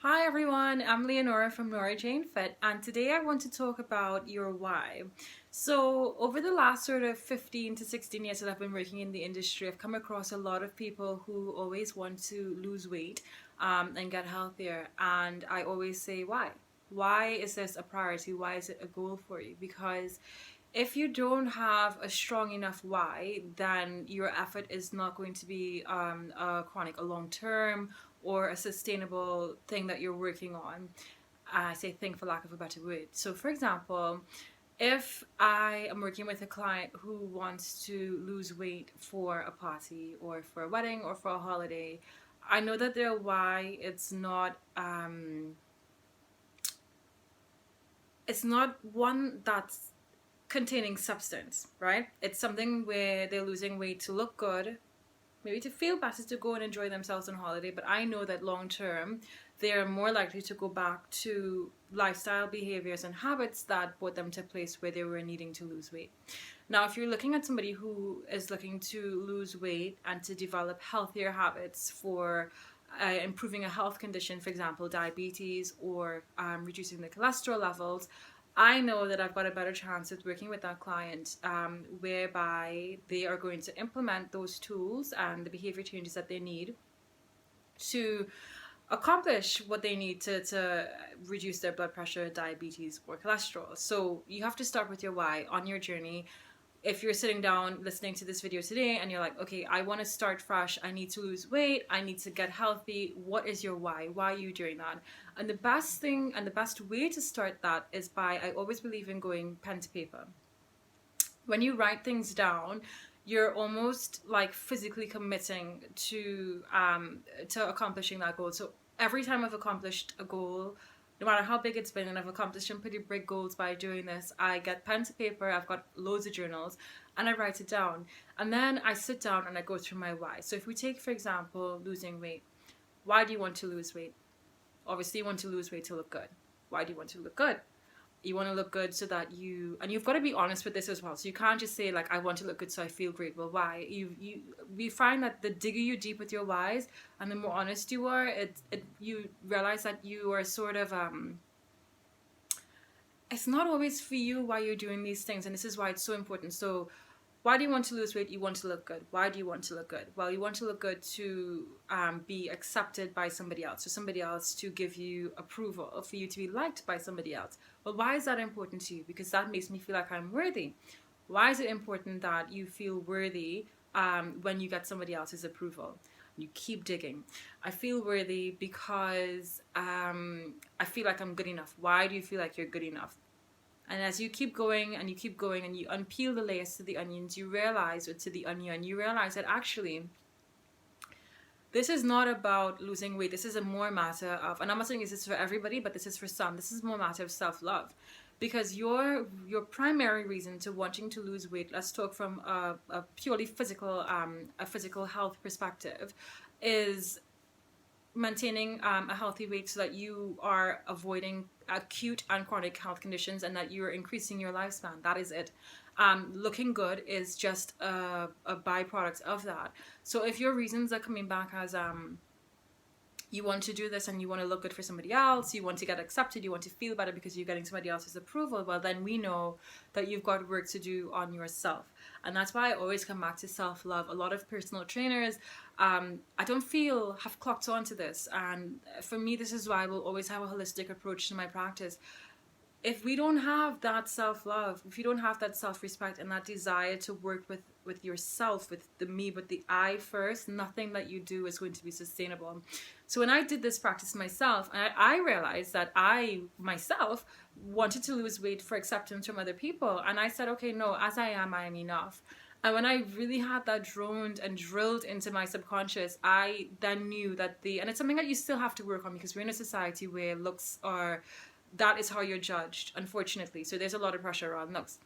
Hi everyone, I'm Leonora from Nora Jane Fit, and today I want to talk about your why. So, over the last sort of 15 to 16 years that I've been working in the industry, I've come across a lot of people who always want to lose weight and get healthier, and I always say, why? Why is this a priority? Why is it a goal for you? Because if you don't have a strong enough why, then your effort is not going to be a chronic, a long term, or a sustainable thing that you're working on. I say thing for lack of a better word. So, for example, if I am working with a client who wants to lose weight for a party or for a wedding or for a holiday, I know that their why it's not one that's containing substance, right? It's something where they're losing weight to look good, maybe to feel better, to go and enjoy themselves on holiday. But I know that long term, they're more likely to go back to lifestyle behaviors and habits that brought them to a place where they were needing to lose weight. Now, if you're looking at somebody who is looking to lose weight and to develop healthier habits for improving a health condition, for example, diabetes, or reducing the cholesterol levels, I know that I've got a better chance of working with that client, whereby they are going to implement those tools and the behavior changes that they need to accomplish what they need to reduce their blood pressure, diabetes, or cholesterol. So you have to start with your why on your journey. If you're sitting down listening to this video today and you're like, okay, I want to start fresh, I need to lose weight, I need to get healthy, what is your why? Why are you doing that? And the best thing and the best way to start that is by, I always believe in going pen to paper. When you write things down, you're almost like physically committing to accomplishing that goal. So every time I've accomplished a goal, no matter how big it's been, and I've accomplished some pretty big goals by doing this, I get pen to paper, I've got loads of journals, and I write it down. And then I sit down and I go through my why. So if we take, for example, losing weight, why do you want to lose weight? Obviously, you want to lose weight to look good. Why do you want to look good? You want to look good so that and you've got to be honest with this as well. So you can't just say like, I want to look good so I feel great. Well, why? We find that the digger you deep with your whys and the more honest you are, you realize that you are sort of it's not always for you why you're doing these things, and this is why it's so important. So why do you want to lose weight? You want to look good. Why do you want to look good? Well, you want to look good to be accepted by somebody else, or somebody else to give you approval, for you to be liked by somebody else. Well, why is that important to you? Because that makes me feel like I'm worthy. Why is it important that you feel worthy when you get somebody else's approval? You keep digging. I feel worthy because I feel like I'm good enough. Why do you feel like you're good enough? And as you keep going and you keep going and you unpeel the layers to the onions, you realize, or to the onion, you realize that actually this is not about losing weight. This is a more matter of, and I'm not saying this is for everybody, but this is for some. This is more a matter of self-love. Because your primary reason to wanting to lose weight, let's talk from a purely physical health perspective, is maintaining a healthy weight so that you are avoiding acute and chronic health conditions and that you're increasing your lifespan. That is it. Looking good is just a byproduct of that. So if your reasons are coming back as you want to do this and you want to look good for somebody else, you want to get accepted, you want to feel better because you're getting somebody else's approval, well, then we know that you've got work to do on yourself. And that's why I always come back to self-love. A lot of personal trainers, I don't feel, have clocked onto this. And for me, this is why I will always have a holistic approach to my practice. If we don't have that self-love, if you don't have that self-respect and that desire to work with yourself, with the me, but the I first, nothing that you do is going to be sustainable. So when I did this practice myself, I realized that I myself wanted to lose weight for acceptance from other people. And I said, okay, no, as I am enough. And when I really had that droned and drilled into my subconscious, I then knew that and it's something that you still have to work on, because we're in a society where looks are, that is how you're judged, unfortunately. So there's a lot of pressure around looks.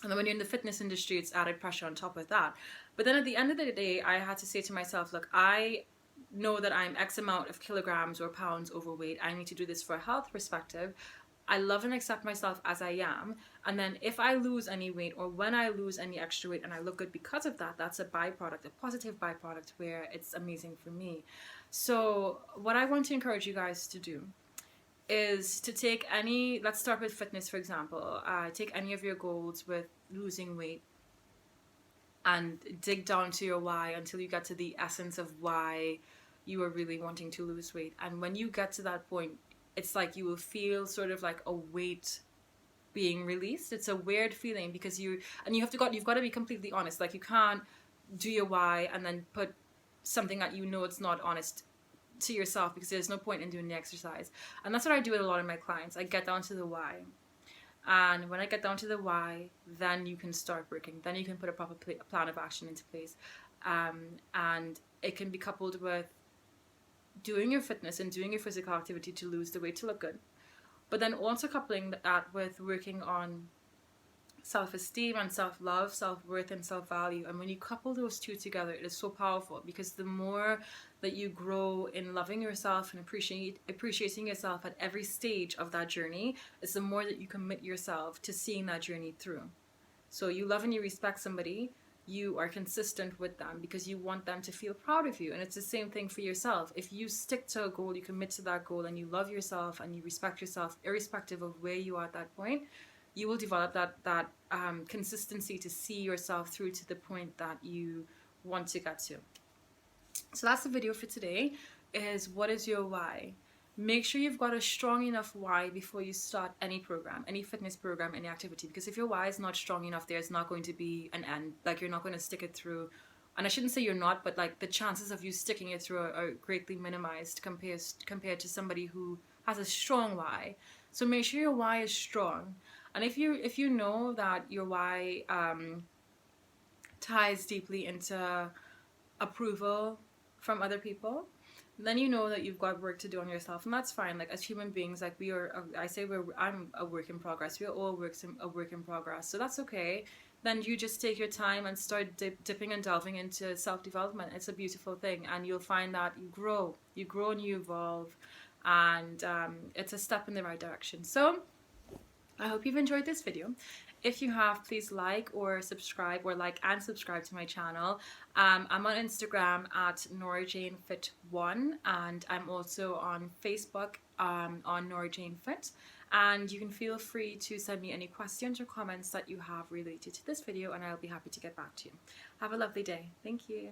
And then when you're in the fitness industry, it's added pressure on top of that. But then at the end of the day, I had to say to myself, look, I know that I'm X amount of kilograms or pounds overweight. I need to do this for a health perspective. I love and accept myself as I am. And then if I lose any weight, or when I lose any extra weight and I look good because of that, that's a byproduct, a positive byproduct where it's amazing for me. So what I want to encourage you guys to do is to take any, let's start with fitness, for example. Take any of your goals with losing weight and dig down to your why until you get to the essence of why you are really wanting to lose weight. And when you get to that point, it's like you will feel sort of like a weight being released. It's a weird feeling because you've got to be completely honest. Like, you can't do your why and then put something that you know it's not honest to yourself, because there's no point in doing the exercise. And that's what I do with a lot of my clients. I get down to the why. And when I get down to the why, then you can start working. Then you can put a proper plan of action into place. And it can be coupled with doing your fitness and doing your physical activity to lose the weight, to look good. But then also coupling that with working on self-esteem and self-love, self-worth and self-value. And when you couple those two together, it is so powerful, because the more that you grow in loving yourself and appreciating yourself at every stage of that journey, is the more that you commit yourself to seeing that journey through. So you love and you respect somebody, you are consistent with them because you want them to feel proud of you. And it's the same thing for yourself. If you stick to a goal, you commit to that goal, and you love yourself and you respect yourself irrespective of where you are at that point, you will develop that consistency to see yourself through to the point that you want to get to. So that's the video for today, is what is your why? Make sure you've got a strong enough why before you start any program, any fitness program, any activity. Because if your why is not strong enough, there's not going to be an end. Like, you're not going to stick it through. And I shouldn't say you're not, but like, the chances of you sticking it through are greatly minimized compared to somebody who has a strong why. So make sure your why is strong. And if you know that your why ties deeply into approval from other people, then you know that you've got work to do on yourself. And that's fine. Like, as human beings, like, I'm a work in progress. We are all a work in progress. So that's okay. Then you just take your time and start dipping and delving into self-development. It's a beautiful thing. And you'll find that you grow and you evolve. And it's a step in the right direction. So I hope you've enjoyed this video. If you have, please like and subscribe to my channel. I'm on Instagram at NoraJaneFit1, and I'm also on Facebook on NoraJaneFit. And you can feel free to send me any questions or comments that you have related to this video, and I'll be happy to get back to you. Have a lovely day. Thank you.